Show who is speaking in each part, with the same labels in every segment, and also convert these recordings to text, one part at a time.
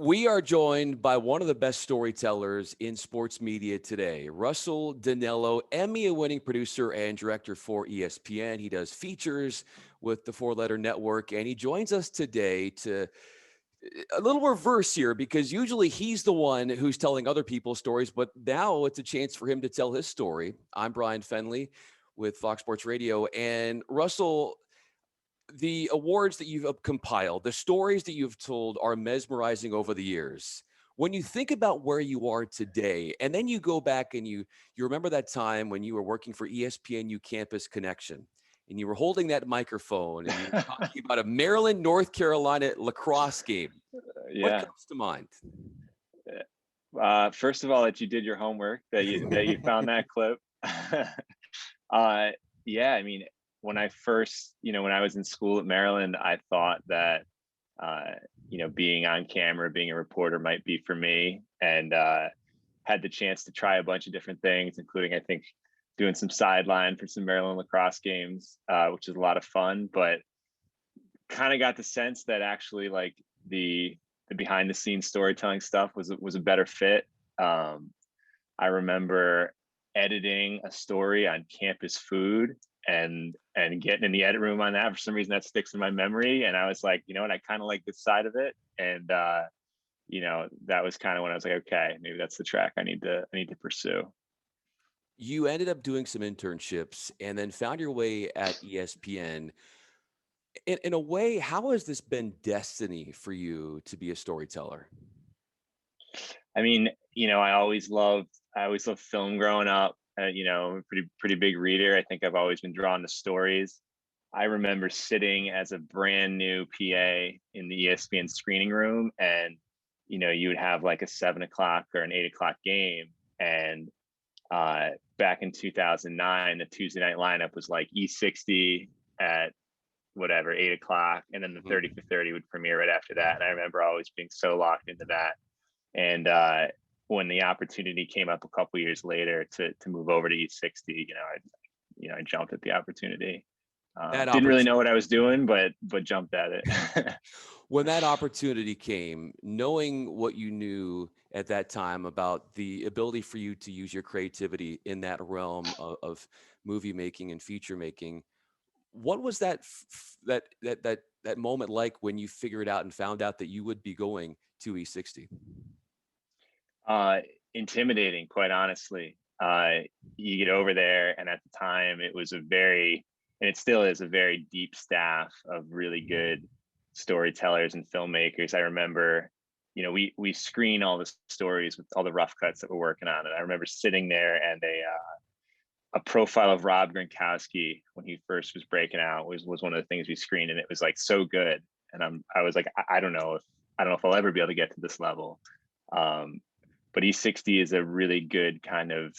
Speaker 1: We are joined by one of the best storytellers in sports media today, Russell Dinallo, Emmy-winning producer and director for ESPN. He does features with the Four Letter Network, and he joins us today to a little reverse here because usually he's the one who's telling other people's stories, but now it's a chance for him to tell his story. I'm Bryan Fenley with Fox Sports Radio, and Russell, the awards that you've compiled, the stories that you've told are mesmerizing over the years. When you think about where you are today, and then you go back and you remember that time when you were working for ESPNU Campus Connection, and you were holding that microphone and you were talking about a Maryland, North Carolina lacrosse game. What
Speaker 2: Yeah.
Speaker 1: comes to mind?
Speaker 2: First of all, that you did your homework, that you found that clip. Yeah, I mean, when I first, when I was in school at Maryland, I thought that, being on camera, being a reporter might be for me, and had the chance to try a bunch of different things, including, I think, doing some sideline for some Maryland lacrosse games, which is a lot of fun, but kind of got the sense that actually like the behind the scenes storytelling stuff was a better fit. I remember editing a story on campus food and getting in the edit room on that. For some reason that sticks in my memory, and I was like, you know what, I kind of like this side of it. And that was kind of when I was like, okay, maybe that's the track I need to pursue.
Speaker 1: You ended up doing some internships and then found your way at ESPN. In a way, how has this been destiny for you to be a storyteller?
Speaker 2: I mean, I always loved film growing up. Pretty big reader. I think I've always been drawn to stories. I remember sitting as a brand new PA in the ESPN screening room, and you would have like a 7 o'clock or an 8 o'clock game, and back in 2009, the Tuesday night lineup was like E60 at whatever 8 o'clock, and then the 30 for 30 would premiere right after that. And I remember always being so locked into that. And when the opportunity came up a couple years later to move over to E60, I jumped at the opportunity.
Speaker 1: That
Speaker 2: Didn't really
Speaker 1: opportunity.
Speaker 2: know what I was doing, but jumped at it.
Speaker 1: When that opportunity came, knowing what you knew at that time about the ability for you to use your creativity in that realm of movie making and feature making, what was that moment like when you figured out and found out that you would be going to E60?
Speaker 2: uh, Intimidating, quite honestly. You get over there, and at the time, it was and it still is a very deep staff of really good storytellers and filmmakers. I remember, we screen all the stories with all the rough cuts that we're working on, and I remember sitting there, and a profile of Rob Gronkowski when he first was breaking out was one of the things we screened, and it was like so good. And I was like, I don't know if I'll ever be able to get to this level. Um, but E60 is a really good kind of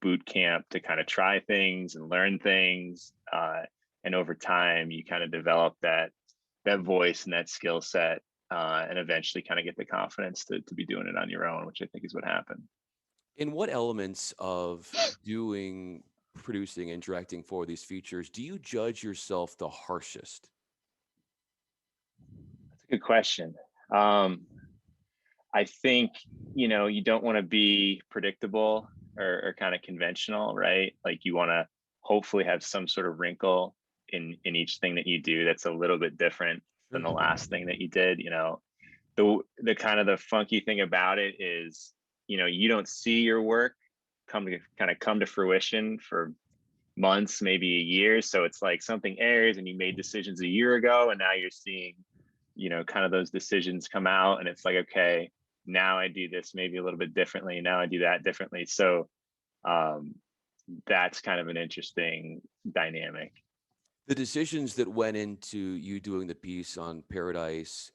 Speaker 2: boot camp to kind of try things and learn things. And over time, you kind of develop that voice and that skill set, and eventually kind of get the confidence to be doing it on your own, which I think is what happened.
Speaker 1: In what elements of doing, producing, and directing for these features do you judge yourself the harshest?
Speaker 2: That's a good question. I think, you don't want to be predictable or kind of conventional, right? Like you want to hopefully have some sort of wrinkle in each thing that you do that's a little bit different than the last thing that you did. The kind of the funky thing about it is, you don't see your work come to fruition for months, maybe a year. So it's like something airs and you made decisions a year ago, and now you're seeing, kind of those decisions come out, and it's like, okay, now I do this maybe a little bit differently. Now I do that differently. So um, that's kind of an interesting dynamic.
Speaker 1: The decisions that went into you doing the piece on Paradise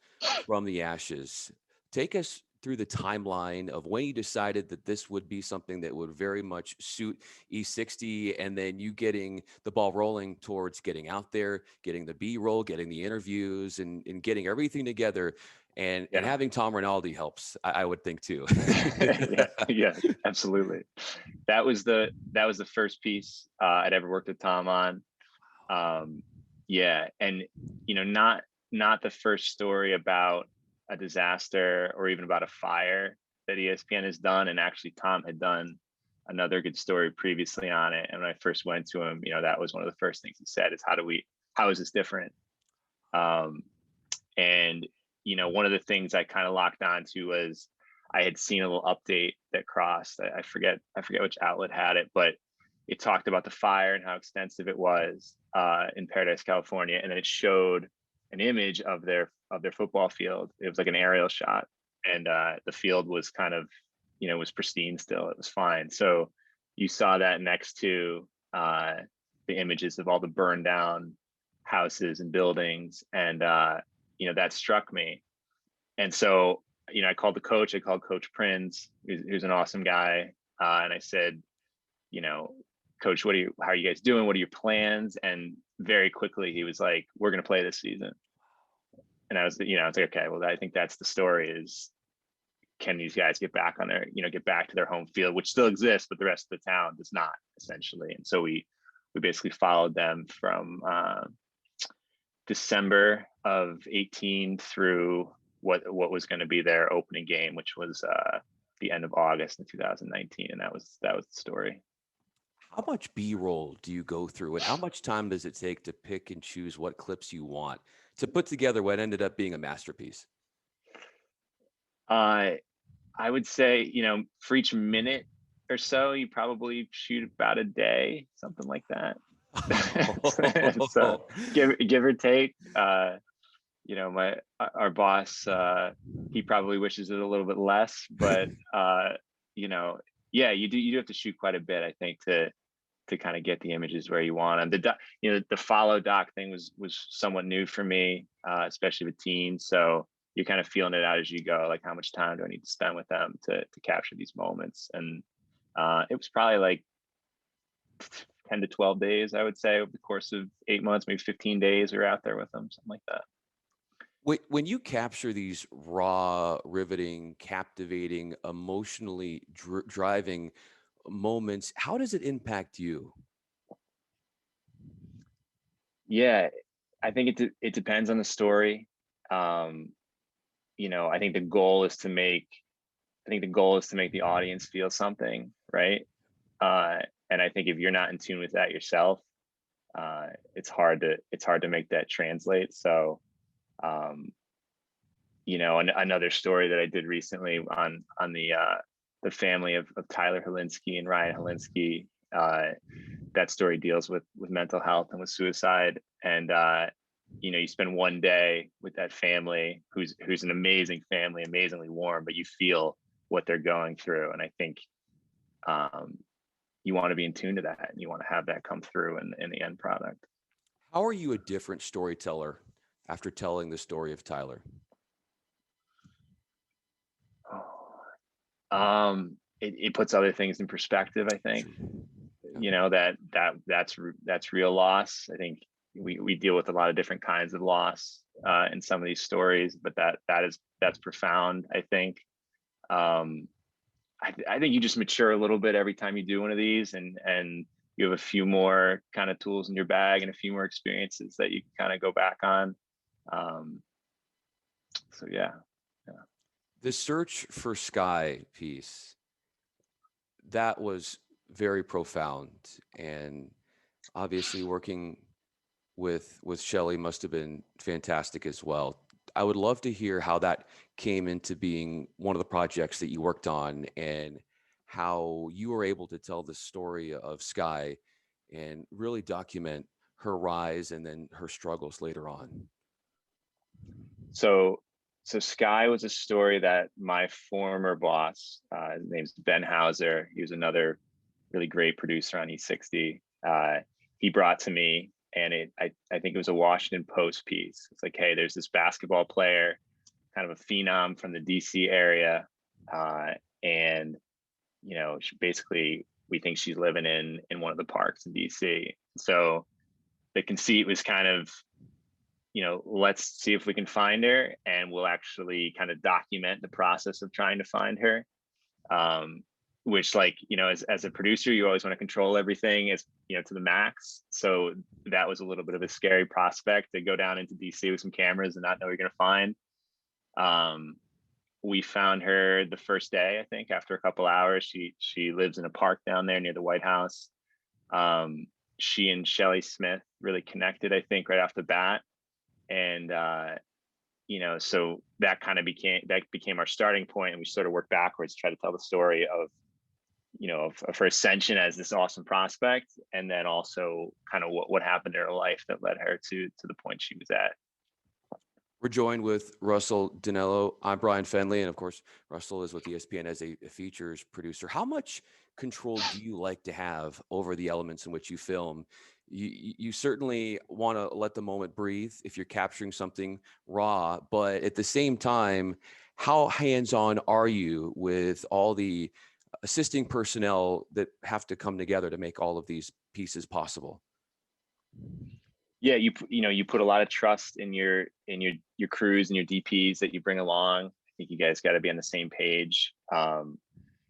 Speaker 1: from the Ashes, take us through the timeline of when you decided that this would be something that would very much suit E60, and then you getting the ball rolling towards getting out there, getting the BRoll, getting the interviews, and getting everything together. And
Speaker 2: Yeah.
Speaker 1: having Tom Rinaldi helps, I would think too.
Speaker 2: Yeah, absolutely. That was the first piece I'd ever worked with Tom on. Yeah, and not the first story about a disaster or even about a fire that ESPN has done. And actually Tom had done another good story previously on it. And when I first went to him, that was one of the first things he said is, how is this different? And one of the things I kind of locked onto was I had seen a little update that crossed. I forget which outlet had it, but it talked about the fire and how extensive it was in Paradise, California, and then it showed an image of their football field. It was like an aerial shot, and the field was kind of, was pristine still. It was fine. So you saw that next to the images of all the burned down houses and buildings, and that struck me. And so I called the coach. I called Coach Prinz, who's an awesome guy, and I said, Coach, how are you guys doing? What are your plans? And very quickly he was like, we're going to play this season. And I was like, okay, well, I think that's the story is, can these guys get back to their home field, which still exists, but the rest of the town does not, essentially. And so we basically followed them from December of 18 through what was going to be their opening game, which was the end of August in 2019. And that was the story.
Speaker 1: How much B-roll do you go through, and how much time does it take to pick and choose what clips you want to put together what ended up being a masterpiece?
Speaker 2: I would say, for each minute or so, you probably shoot about a day, something like that. So give or take. Our boss, he probably wishes it a little bit less, but yeah, you do have to shoot quite a bit, I think, to kind of get the images where you want them. The follow doc thing was somewhat new for me, especially with teens. So you're kind of feeling it out as you go, like how much time do I need to spend with them to capture these moments? And it was probably like 10 to 12 days, I would say, over the course of 8 months, maybe 15 days we were out there with them, something like that.
Speaker 1: When you capture these raw, riveting, captivating, emotionally driving moments, how does it impact you?
Speaker 2: Yeah, I think it depends on the story. I think the goal is to make the audience feel something, right? And I think if you're not in tune with that yourself, it's hard to make that translate. So, another story that I did recently on the family of Tyler Hilinski and Ryan Hilinski. That story deals with mental health and with suicide, and you spend one day with that family who's an amazing family, amazingly warm, but you feel what they're going through. And I think you want to be in tune to that, and you want to have that come through in the end product.
Speaker 1: How are you a different storyteller after telling the story of Tyler?
Speaker 2: It puts other things in perspective, I think. That's real loss. I think we deal with a lot of different kinds of loss in some of these stories, but that's profound, I think. I think you just mature a little bit every time you do one of these, and you have a few more kind of tools in your bag and a few more experiences that you can kind of go back on. So yeah.
Speaker 1: The search for Sky piece, that was very profound, and obviously working with Shelley must have been fantastic as well. I would love to hear how that came into being one of the projects that you worked on, and how you were able to tell the story of Sky and really document her rise and then her struggles later on.
Speaker 2: So Sky was a story that my former boss, his name's Ben Hauser, he was another really great producer on E60. He brought to me, and I think it was a Washington Post piece. It's like, hey, there's this basketball player, kind of a phenom from the DC area, and basically we think she's living in one of the parks in DC. So the conceit was kind of, let's see if we can find her, and we'll actually kind of document the process of trying to find her. Which, as a producer, you always want to control everything to the max. So that was a little bit of a scary prospect, to go down into DC with some cameras and not know what you're going to find. We found her the first day, I think, after a couple hours. She lives in a park down there near the White House. She and Shelly Smith really connected, I think, right off the bat. And so that kind of became our starting point, and we sort of worked backwards to try to tell the story of of her ascension as this awesome prospect, and then also kind of what happened in her life that led her to the point she was at.
Speaker 1: We're joined with Russell Dinallo. I'm Bryan Fenley, and of course, Russell is with ESPN as a features producer. How much control do you like to have over the elements in which you film? You certainly want to let the moment breathe if you're capturing something raw, but at the same time, how hands-on are you with all the assisting personnel that have to come together to make all of these pieces possible?
Speaker 2: Yeah, you put a lot of trust in your crews and your DPs that you bring along. I think you guys got to be on the same page.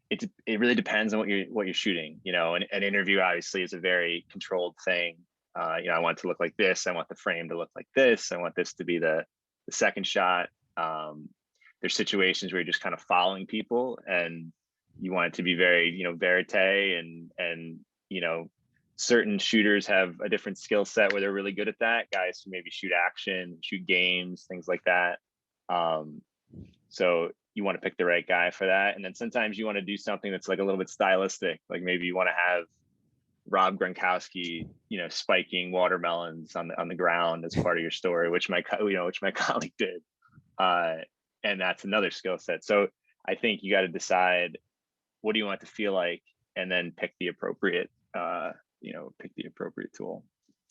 Speaker 2: It really depends on what you're shooting. An interview obviously is a very controlled thing. I want it to look like this. I want the frame to look like this. I want this to be the second shot. There's situations where you're just kind of following people, and you want it to be very verite, and certain shooters have a different skill set where they're really good at that. Guys who maybe shoot action, shoot games, things like that. So you want to pick the right guy for that. And then sometimes you want to do something that's like a little bit stylistic. Like maybe you want to have Rob Gronkowski, spiking watermelons on the ground as part of your story, which my colleague did. And that's another skill set. So I think you got to decide, what do you want it to feel like, and then pick the appropriate tool.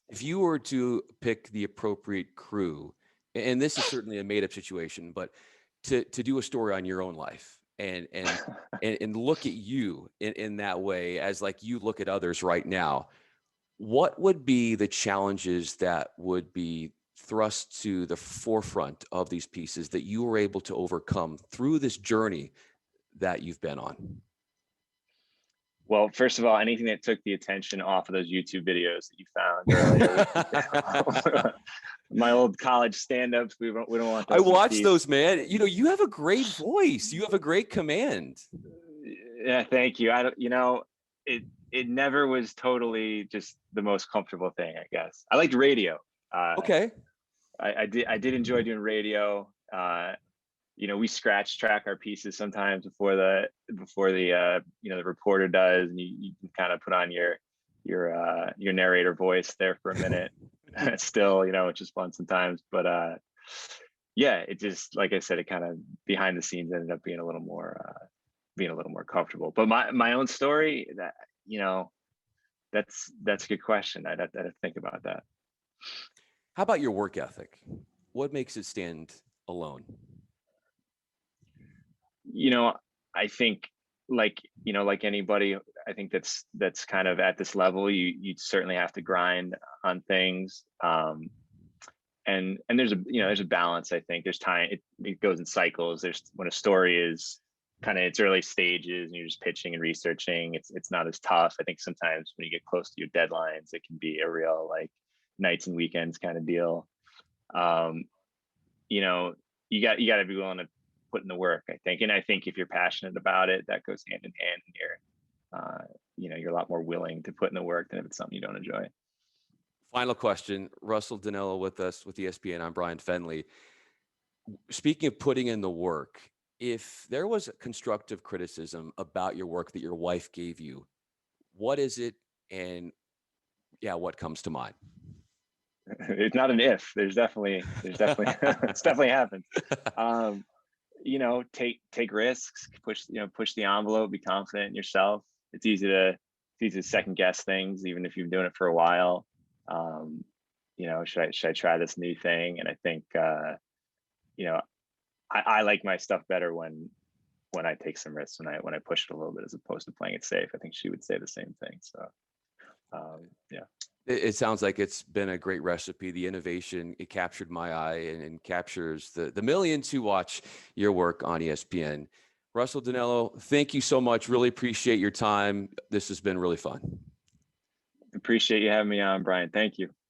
Speaker 1: If you were to pick the appropriate crew, and this is certainly a made-up situation, but to do a story on your own life and look at you in that way, as like you look at others right now, what would be the challenges that would be thrust to the forefront of these pieces that you were able to overcome through this journey that you've been on?
Speaker 2: Well, first of all, anything that took the attention off of those YouTube videos that you found earlier. My old college stand-ups, we don't want those.
Speaker 1: I watched those, man. You have a great voice. You have a great command.
Speaker 2: Yeah, thank you. It never was totally just the most comfortable thing, I guess. I liked radio.
Speaker 1: Okay.
Speaker 2: I did enjoy doing radio. We scratch track our pieces sometimes before the the reporter does, and you can kind of put on your narrator voice there for a minute. Still, it's just fun sometimes. But yeah, it just, like I said, it kind of behind the scenes ended up being a little more comfortable. But my own story, that's a good question. I'd have to think about that.
Speaker 1: How about your work ethic? What makes it stand alone?
Speaker 2: I think like anybody, I think that's kind of at this level, you certainly have to grind on things. And there's a balance. I think there's time. It goes in cycles. There's when a story is kind of its early stages and you're just pitching and researching, it's not as tough. I think sometimes when you get close to your deadlines, it can be a real like nights and weekends kind of deal. You got to be willing to put in the work, I think. And I think if you're passionate about it, that goes hand in hand, and you're a lot more willing to put in the work than if it's something you don't enjoy.
Speaker 1: Final question. Russell Dinallo with us with ESPN. I'm Bryan Fenley. Speaking of putting in the work, if there was constructive criticism about your work that your wife gave you, what is it? And what comes to mind?
Speaker 2: It's not an if. There's definitely it's definitely happened. Take risks, push the envelope, be confident in yourself. It's easy to second guess things, even if you've been doing it for a while. Should I try this new thing? And I think I like my stuff better when I take some risks, when I push it a little bit as opposed to playing it safe. I think she would say the same thing. So yeah.
Speaker 1: It sounds like it's been a great recipe. The innovation, it captured my eye and captures the millions who watch your work on ESPN. Russell Dinallo, thank you so much. Really appreciate your time. This has been really fun.
Speaker 2: Appreciate you having me on, Bryan. Thank you.